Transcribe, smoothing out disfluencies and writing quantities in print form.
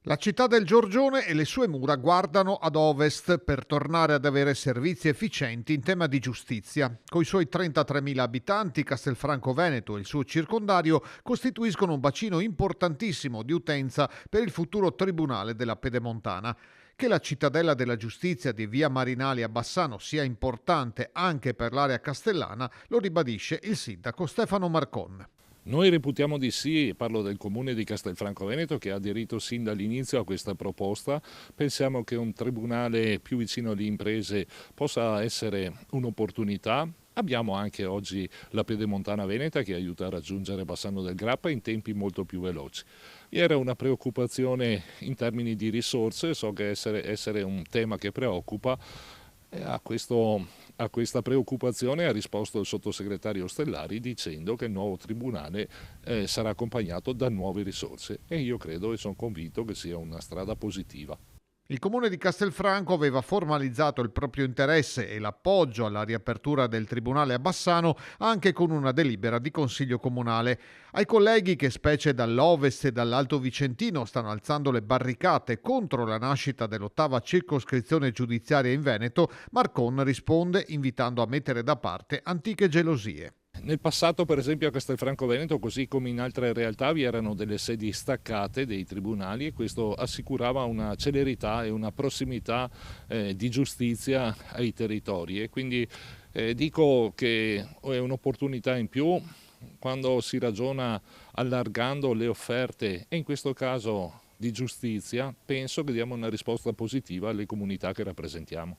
La città del Giorgione e le sue mura guardano ad ovest per tornare ad avere servizi efficienti in tema di giustizia. Con i suoi 33.000 abitanti, Castelfranco Veneto e il suo circondario costituiscono un bacino importantissimo di utenza per il futuro Tribunale della Pedemontana. Che la cittadella della giustizia di via Marinali a Bassano sia importante anche per l'area castellana lo ribadisce il sindaco Stefano Marcon. Noi reputiamo di sì, parlo del comune di Castelfranco Veneto che ha aderito sin dall'inizio a questa proposta. Pensiamo che un tribunale più vicino alle imprese possa essere un'opportunità. Abbiamo anche oggi la Pedemontana Veneta che aiuta a raggiungere Bassano del Grappa in tempi molto più veloci. Era una preoccupazione in termini di risorse, so che essere un tema che preoccupa. A questa preoccupazione ha risposto il sottosegretario Ostellari dicendo che il nuovo tribunale sarà accompagnato da nuove risorse e io credo e sono convinto che sia una strada positiva. Il comune di Castelfranco aveva formalizzato il proprio interesse e l'appoggio alla riapertura del tribunale a Bassano anche con una delibera di consiglio comunale. Ai colleghi che specie dall'Ovest e dall'Alto Vicentino stanno alzando le barricate contro la nascita dell'ottava circoscrizione giudiziaria in Veneto, Marcon risponde invitando a mettere da parte antiche gelosie. Nel passato, per esempio, a Castelfranco Veneto, così come in altre realtà, vi erano delle sedi staccate dei tribunali e questo assicurava una celerità e una prossimità di giustizia ai territori. E quindi dico che è un'opportunità in più quando si ragiona allargando le offerte e in questo caso di giustizia, penso che diamo una risposta positiva alle comunità che rappresentiamo.